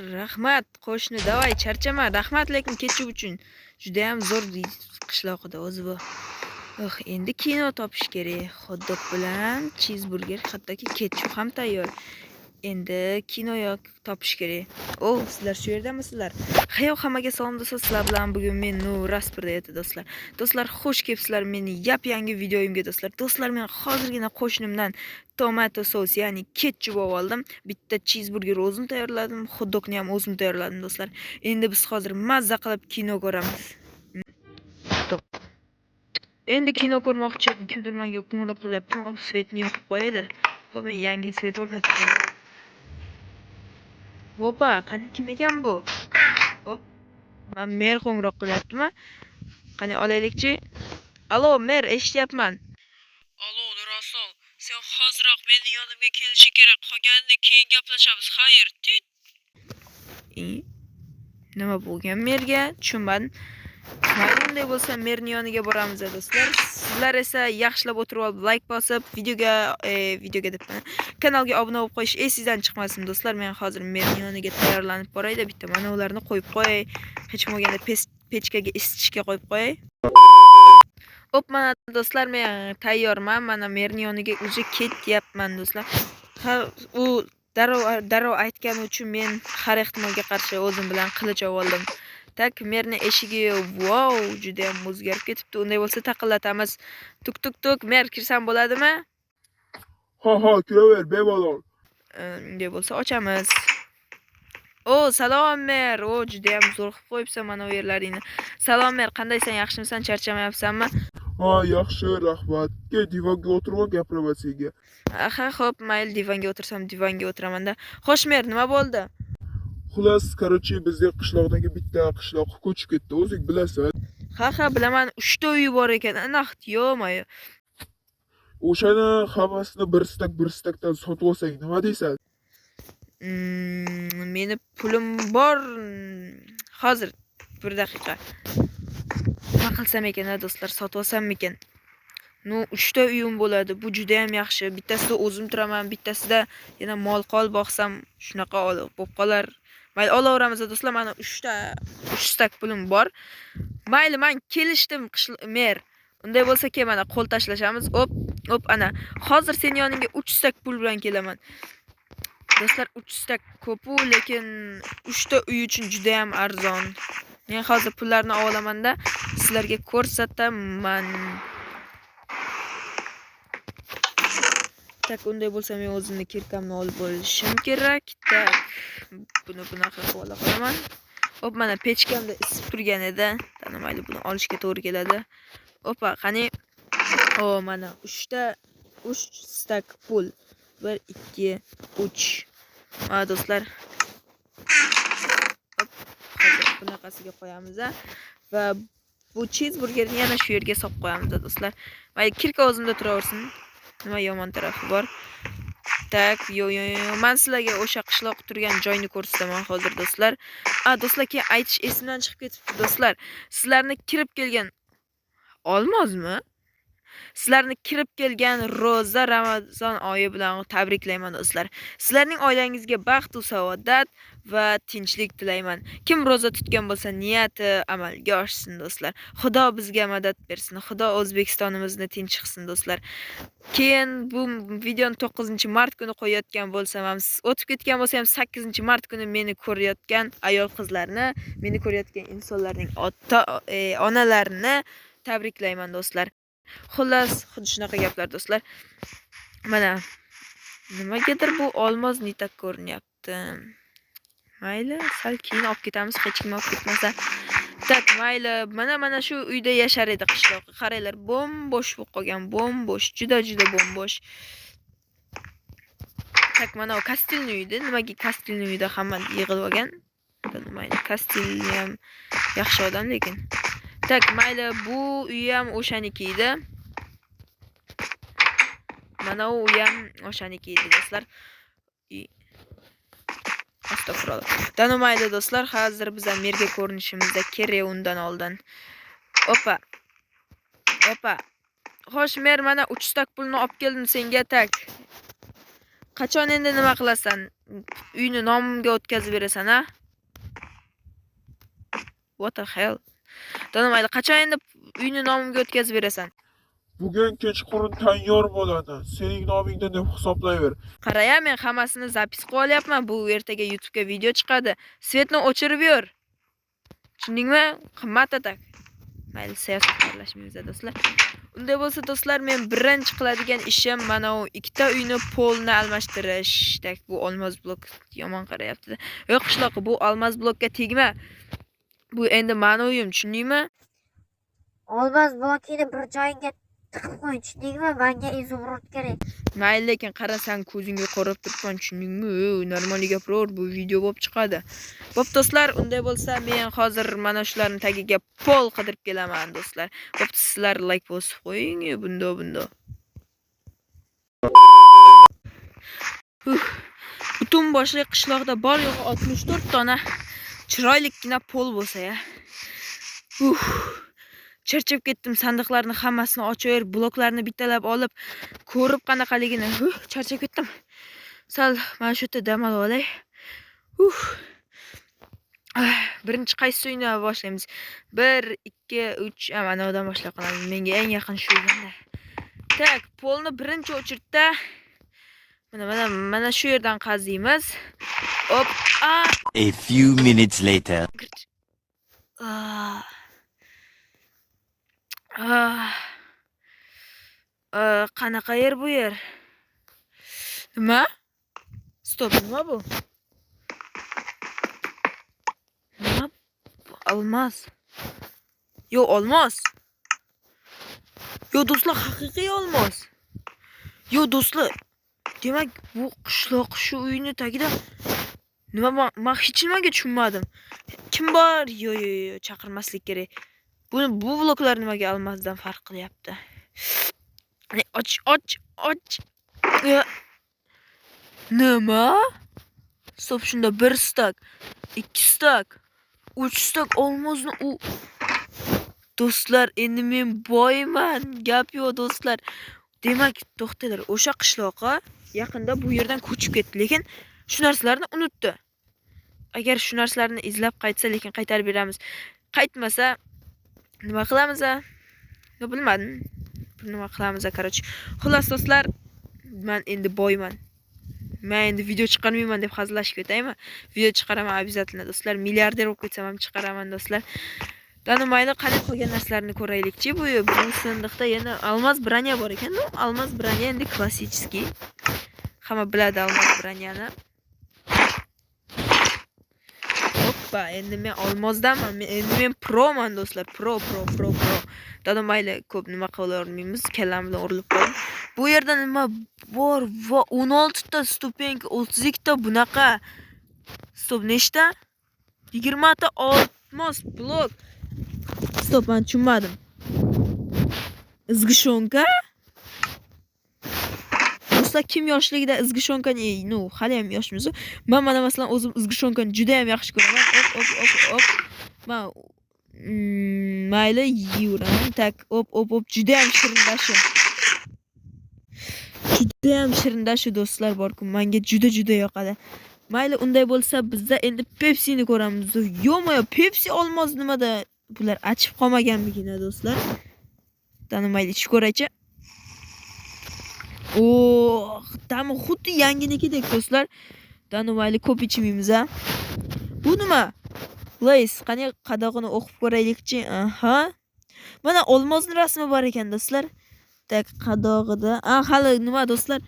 rahmat qo'shni, davay charchama, rahmat lekin kechuv uchun. Juda ham zo'r qishloqida o'zi bu. Endi kino topish kerak. Hot-dog bilan cheeseburger, hattoki kechuv ham tayyor. Endi kino topish kerak. Sizlar shu yerdamisizlar? Hammaga salom do'stlar. Sizlar bilan bugun men Rasperda edi do'stlar. Do'stlar, xush kelibsizlar meni yangi videoyimga do'stlar. Do'stlar, men hozirgina qo'shnimdan tomato sos, ya'ni ketchup oldim. Bitta cheeseburger o'zim tayyorladim, hot-dogni ham o'zim tayyorladim do'stlar. Endi biz hozir mazza qilib kino ko'ramiz. Endi kino ko'rmoqchi edim. Kimdir menga qo'ng'iroq qilyapti. Svetni yoqib qo'yadi. Men yangi svet o'rnatdim. Opa, qani kim ekan bu? Men mer qo'ng'iroq qilyaptimi? Qani olaylikchi. Alo, mer, eshityapman. Alo, Nurasol, sen hoziroq meni yonimga kelishi kerak. Qolganini keyin gaplashamiz. Xayr. Nima bo'lgan merga? Tushunmadim. Bunday bo'lsa merning yoniga boramiz do'stlar. Sizlar esa yaxshilab o'tirib olib, like bosib, videoga debman. Kanalga obuna bo'lib qo'yish esingizdan chiqmasin do'stlar. Men hozir merning yoniga tayyorlanib borayda, bitta mana ularni qo'yib qo'y. Hech bo'lmaganda pechkaga isitishga qo'yib qo'y. Mana do'stlar, men tayyorman. Mana merning yoniga uje ketyapman do'stlar. U darrov aytgani uchun men har ehtimolga qarshi o'zim bilan qilich oldim. Tak, merni eshigi, wow, juda ham o'zgarib ketibdi. Unday bo'lsa taqillatamiz. Tuk, mer kirsam bo'ladimi? Ha, kiraver, bemalol. Unday bo'lsa ochamiz. Salom mer. Juda ham zo'r qilib qo'yibsan mana bu yerlaringni. Salom mer, qandaysan? Yaxshimisan? Charchamayapsanmi? Ha, yaxshi, rahmat. Divanga o'tirib gapiraman senga. Xo'p, mayli, divanga o'tirsam divanga o'tiraman-da. Xo'sh mer, nima bo'ldi? Xullas, bizga qishloqdagi bitta qishloq ko'chib ketdi, o'zing bilasan. Ha, bilaman, 3 ta uyi bor ekan. Anaxt, yo'mayo. O'shani hammasini bir stakdan sotib olsang, nima deysan? Meni pulim bor. Hozir 1 daqiqa. Nima qilsam ekan, do'stlar, sotib olsam-mikan? 3 ta uyim bo'ladi. Bu juda ham yaxshi. Bittasida o'zim turaman, bittasida yana mol-qol boqsam, shunaqa bo'lib qolar. Mayli, olaveramiz do'stlar. Mana 3 stak pulim bor. Mayli, men kelishdim mer. Unday bo'lsa, mana qo'l tashlashamiz. Ana. Hozir sen yoningga 3 stak pul bilan kelaman. Do'stlar, 3 stak ko'p-u, lekin 3 ta uy uchun juda ham arzon. Men hozir pullarni olaman-da, sizlarga ko'rsataman. Tak, unday bo'lsa men o'zimni kirkamni olib bo'lishim kerak. Tak, buni bunaqa qilib olaman. Mana pechkamda isib turgan edi. Mayli, buni olishga to'g'ri keladi. Qani. Mana 3 stak pul. 1 2 3. Mana do'stlar. Hozir bunaqasiga qo'yamiz va bu cheeseburgerni yana shu yerga solib qo'yamiz do'stlar. Mayli, kirka o'zimda turaversin. Nima yomon tarafi bor? Tak, men sizlarga o'sha qishloq turgan joyni ko'rsataman hozir do'stlar. Do'stlar, keyin aytish esimdan chiqib ketibdi do'stlar. Sizlarni kirib kelgan olmozmi? Sizlarni kirib kelgan roza Ramazon oyi bilan tabriklayman do'stlar. Sizlarning oilangizga baxt va saodat va tinchlik tilayman. Kim roza tutgan bo'lsa, niyati amalga oshsin do'stlar. Xudo bizga madad bersin. Xudo O'zbekistonimizni tinch qilsin do'stlar. Keyin bu videoni 9-mart kuni qo'yayotgan bo'lsam ham, o'tib ketgan bo'lsa ham 8-mart kuni meni ko'rayotgan ayol qizlarni, meni ko'rayotgan insonlarning onalarini tabriklayman do'stlar. Xullas, xuddi shunaqa gaplar do'stlar. Mana nimagadir bu olmos nitak ko'rinyapti. Mayli, sal keyin olib ketamiz, hech kim olib ketmasa. Tak, mayli, mana shu uyda yashar edi qishloq. Qaranglar, bo'sh bo'lib qolgan, bo'sh, juda bo'sh. Tak, mana o kastilni uyda, nimaga kastilni uyda hamma yig'ilib olgan? Mayli, kastilni ham yaxshi odam lekin. Tak, mayli, bu uy ham o'shaniki edi. Mana u uy ham o'shaniki edi do'stlar. Astagfirullah. Mayli do'stlar, hozir biz ham merga ko'rinishimizda kerak undan oldin. Xo'sh, mer, mana 3 stak pulni olib keldim senga, tak. Qachon endi nima qilasan? Uyni nomimga o'tkazib berasan, ha? What the hell? Mayli, qachon endi uyni nomimga o'tkazib berasan? Bugun kechqurun tayyor bo'ladi. Sening nomingda deb hisoblayver. Qaraya, men hammasini zapis qilib olyapman. Bu ertaga YouTube'ga video chiqadi. Svetni o'chirib yor. Tushundingmi? Qimmat atak. Mayli, siyosat aralashmaymiz do'stlar. Unday bo'lsa do'stlar, men birinchi qiladigan ishim mana u ikkita uyni polni almashtirish. Bu olmos blok yomon qarayapti. Yo'q, qishloq, bu olmos blokka tegma. Bu endi meni uyim, tushundingmi? Olmos blokini bir joyga tiqib qo'y, tushundingmi? Menga izumrud kerak. Mayli, lekin qarasan ko'zingga qarab turibman, tushundingmi? Normal gapiraver, bu video bo'lib chiqadi. Bo'p do'stlar, unday bo'lsa men hozir mana shularni tagiga pol qidirib kelaman do'stlar. Bo'pti, sizlar like bosib qo'ying, bundo. Butun boshli qishloqda bor yo'g'i 64 dona chiroylikgina pol bo'lsa ya. Charchab ketdim, sandiqlarni hammasini ochaver, bloklarni bittalab olib, ko'rib qanaqaligini. Charchab ketdim. Sal mana shu yerda dam olay. Birinchi qaysi uyni boshlaymiz? 1, 2, 3, mana undan boshlay qolamiz. Menga eng yaqin shu ekan. Tak, polni birinchi o'chirtda. Mana shu yerdan qaziymiz. Hop. A few minutes later. Qanaqa yer bu yer? Nima? Stop, nima bu? Nima? Olmos. Yo, olmos. Yo, do'stlar, haqiqiy olmos. Yo, do'stlar, demak bu qishloq shu uyni tagida. Nima, men hech nimaga tushunmadim. Kim bor? Yo, chaqirmaslik kerak. Bu bloklar nimaga olmosdan farq qilyapti? Och. Nima? Stop, shunda 1 stak, 2 stak, 3 stak olmosni u. Do'stlar, endi men boyman. Gap yo'q do'stlar. Demak, to'xtalar, o'sha qishloqqa yaqinda bu yerdan ko'chib ketdi, lekin shu narsalarni unutdi. Agar shu narsalarni izlab qaytsa, lekin qaytarib beramiz. Qaytmasa nima qilamiz? Yo, bilmadim. Nima qilamiz, qarochi. Xullas do'stlar, men endi boyman. Men endi video chiqarmayman deb hazillashib ketaymi? Video chiqaraman обязательно do'stlar. Milliarder bo'lib ketsam ham chiqaraman do'stlar. Mayli, qani qolgan narsalarni ko'raylikchi. Bu sandiqda yana olmos branya bor ekan. Olmos branya endi klassический. Hamma biladi olmos branyani. Hoppa, endi men olmosdanman. Endi men proman do'stlar. Pro. Mayli, ko'p nima qilavermaymiz. Kallam bilan urilib qoldim. Bu yerda nima bor? 16 ta stupenka, 32 ta bunaqa. Stop, nechta? 20 ta olmos blok. Stop, men tushunmadim. Izgishonka? Do'stlar, kim yoshligida izgishonkani, hali ham yoshmiz. Men mana masalan o'zim izgishonkani juda ham yaxshi ko'raman. Hop. Men mayli yeyveraman. Tak, hop, juda ham shirindashi. Juda ham shirindashi do'stlar bor-ku, menga juda yoqadi. Mayli, unday bo'lsa, bizda endi Pepsi'ni ko'ramiz. Yo'q, Pepsi olmos nimada? Bular achib qolmaganligina do'stlar. Mayli, ichib ko'raychi. Tami xuddi yanginikidek do'stlar. Mayli, ko'p ichmaymiz, ha. Bu nima? Lays, qani qadog'ini o'qib ko'raylikchi. Aha. Mana olmosning rasmi bor ekan do'stlar. Tak, qadog'ida. Hali nima do'stlar?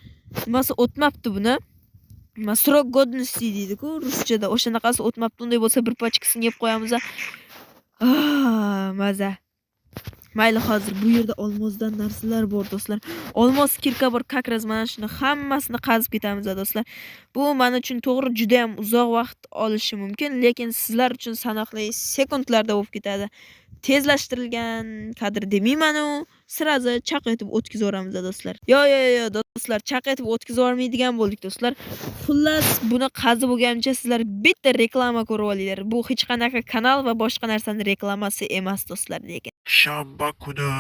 Nimasi o'tmabdi buni? Srok godnosti deydi-ku ruschada. O'shanaqasi o'tmabdi. Unday bo'lsa bir pachkasini yeb qo'yamiz. Maza. Mayli, hozir bu yerda olmosdan narsalar bor do'stlar. Olmos kirka bor, как раз mana shuni hammasini qazib ketamiz do'stlar. Bu men uchun to'g'ri juda ham uzoq vaqt olishi mumkin, lekin sizlar uchun sanoqli sekundlarda bo'lib ketadi. Tezlashtirilgan kadr demayman-u, sirazi chaq etib o'tkazib yuboramiz do'stlar. Yo do'stlar, chaq etib o'tkazib yubormaydigan bo'ldik do'stlar. Xullas, buni qazib bo'lgancha sizlar bitta reklama ko'rib olinglar. Bu hech qanaqa kanal va boshqa narsaning reklamasi emas do'stlar, lekin Shanba kuni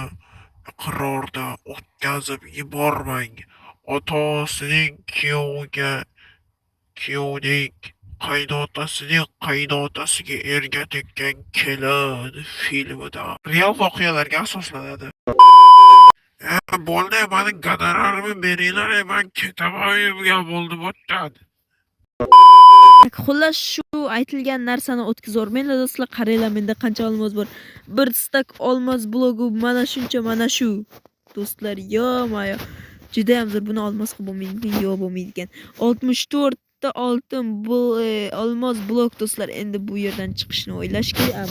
iqrorda o'tkazib yubormang. otasining kuyovning qaynotasining qaynotasiga erga tekkan kelin filmida real voqealarga asoslanadi. Bo'ldi, meni gonorarimni beringlar, men ketaman uyimga bo'ldi bo'tdan. Xullas shu aytilgan narsani o'tkazormanglar do'stlar. Qaranglar, menda qancha olmos bor. Bir stak olmos blogu mana shuncha, mana shu. Do'stlar, yo-mayo. Juda ham zo'r. Buni olmos qilib bo'lmaydi, yo'q bo'lmaydi ekan. 64 ta oltin bu olmos blok do'stlar. Endi bu yerdan chiqishni o'ylash kerak.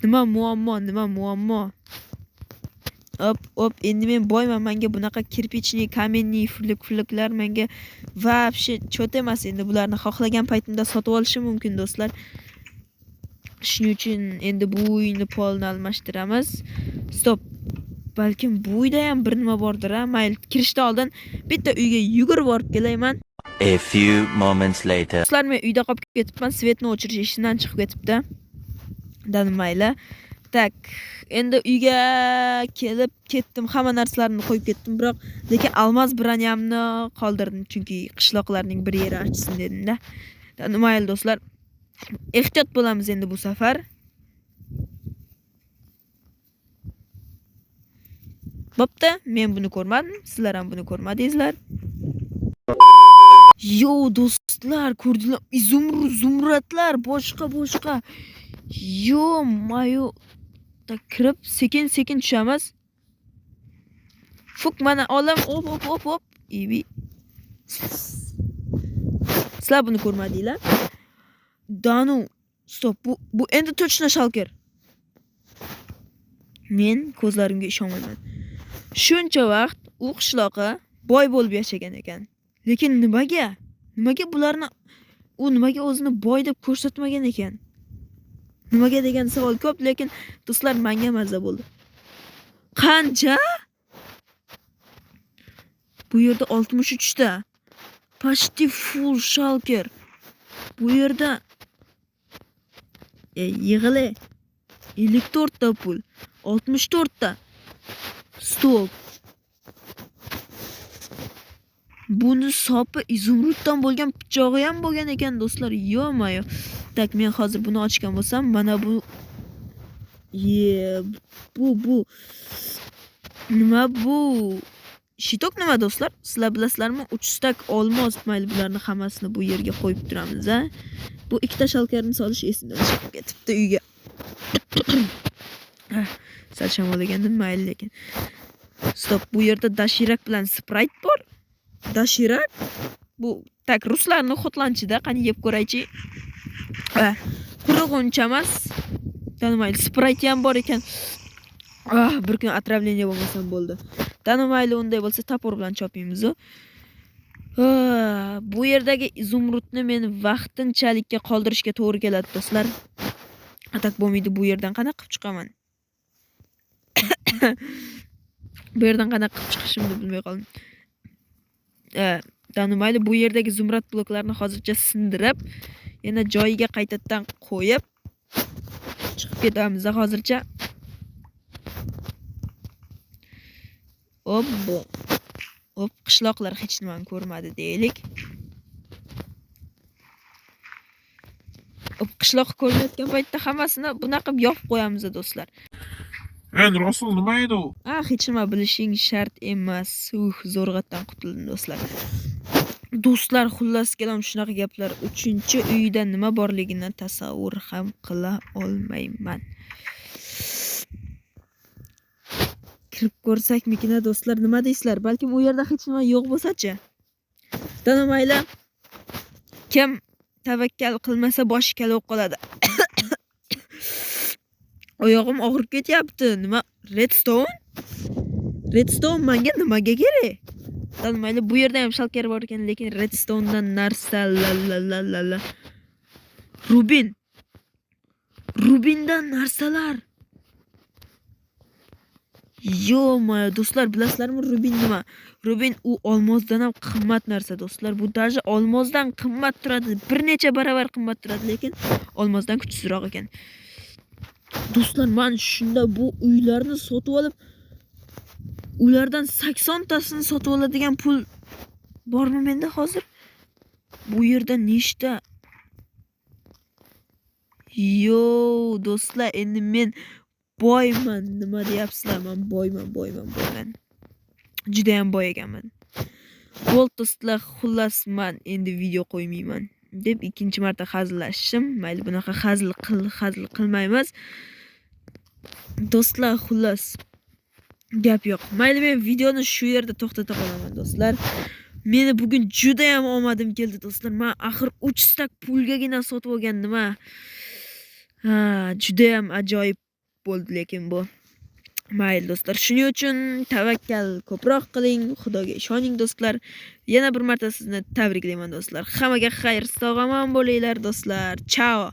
Nima muammo? Hop, endi men boyman, menga bunaqa kirpichni, kamenni, flik-fliklar menga вообще chot emas. Endi bularni xohlagan paytimda sotib olishim mumkin do'stlar. Shuning uchun endi bu uyni polni almashtiramiz. Stop. Balkim bu uyda ham bir nima bordir, ha? Mayli, kirishdan oldin bitta uyga yugurib borib kelayman. A few moments later. Do'stlar, men uyda qolib ketibman, svetni o'chirish ishdan chiqib ketibdi. Mayli. Tak, endi uyga kelib ketdim, hamma narsalarimni qo'yib ketdim, biroq lekin almaz branyamni qoldirdim, chunki qishloqlarning bir yeri ochsin dedim-da. Mayli do'stlar, ehtiyot bo'lamiz endi bu safar. Bo'pti, men buni ko'rmadim, sizlar ham buni ko'rmadingizlar. Yo do'stlar, ko'rdinglar, zumradlar boshqa. Yo mayo kirib sekin tushamiz. Fuk mana olam, hop. Ibi. Sizlar buni ko'rmadinglar? Danu, stop. Bu endi точно Shulker. Men ko'zlarimga ishonmayman. Shuncha vaqt u qishloqqa boy bo'lib yashagan ekan. Lekin nimaga bularni nimaga o'zini boy deb ko'rsatmagan ekan? Nimaga degan savol ko'p, lekin do'stlar menga mazza bo'ldi. Qancha? Bu yerda 63 ta. Почти full Shulker. Bu yerda yig'ile 54 ta pul, 64 ta stol. Buni sopi izumruddan bo'lgan pichog'i ham bo'lgan ekan do'stlar. Yo-mayo. Tak, men hozir buni ochgan bo'lsam, mana bu bu nima bu? Shitok nima do'stlar? Sizlar bilasizlarmi? 3 stak olmos, mayli bularni hammasini bu yerga qo'yib turamiz, ha? Bu ikkita shalkarni solish esimdan chiqib ketibdi uyga. Sal shamollagandim, mayli lekin. Stop, bu yerda dashirak bilan Sprite bor. Dashirak? Bu tak ruslarning xotlanchida, qani yeb ko'raychi. Quruq uncha emas. Tanimayli, Sprite ham bor ekan. Bir kun отравление bo'lmasam bo'ldi. Tanimayli, unday bo'lsa tapor bilan chopimiz. Bu yerdagi izumrudni men vaqtinchalikka qoldirishga to'g'ri keladi do'stlar. Atak bo'lmaydi, bu yerdan qanaqa qilib chiqaman? Bu yerdan qanaqa qilib chiqishimni bilmay qoldim. Tanimayli, bu yerdagi zumrad bloklarni hozircha sindirib, yana joyiga qaytadan qo'yib chiqib ketamiz hozircha. Hop, qishloqlar hech nimani ko'rmadi deylik. Qishloq ko'rinayotgan paytda hammasini bunaqa qilib yopib qo'yamiz do'stlar. Rasul nima edi u? Hech nima bilishing shart emas. Zo'rg'atdan qutuldim do'stlar. Do'stlar, xullas kelam shunaqa gaplar. 3-uyda nima borligini tasavvur ham qila olmayman. Kirib ko'rsakmikina do'stlar, nima deysizlar? Balkim u yerda hech nima yo'q bo'lsa-chi? Tanimaylar. Kim tavakkal qilmasa boshi kala bo'lib qoladi. Oyog'im og'rib ketyapti. Nima? Redstone menga nimaga kerak? Tanimayli, bu yerda ham Shulker bor ekan, lekin redstonedan narsa la. Rubindan narsalar. Yo-mayo do'stlar, bilasizlarmi Rubin nima? Rubin u olmosdan ham qimmat narsa do'stlar. Bu даже olmosdan qimmat turadi, bir necha baravar qimmat turadi, lekin olmosdan kuchsizroq ekan. Do'stlar, men shunda bu uylarni sotib olib ulardan 80 tasini sotib oladigan pul bormi menda hozir? Bu yerda nechta? Yo, do'stlar, endi men boyman. Nima deyapsizlar? Men boyman. Juda ham boy ekanman. Bo'l do'stlar, xullas men endi video qo'ymayman deb ikkinchi marta hazillashdim. Mayli, bunaqa hazil qilmaymiz. Do'stlar, xullas gap yo'q. Mayli, men videoni shu yerda to'xtata qolaman do'stlar. Meni bugun juda ham omadim keldi do'stlar. Men axir 3 stak pulgagina sotib olgandim-a. Juda ham ajoyib bo'ldi lekin bu. Mayli do'stlar, shuning uchun tavakkal ko'proq qiling, Xudoga ishoning do'stlar. Yana bir marta sizni tabriklayman do'stlar. Hammaga xayr, sog' omon bo'linglar do'stlar. Chao.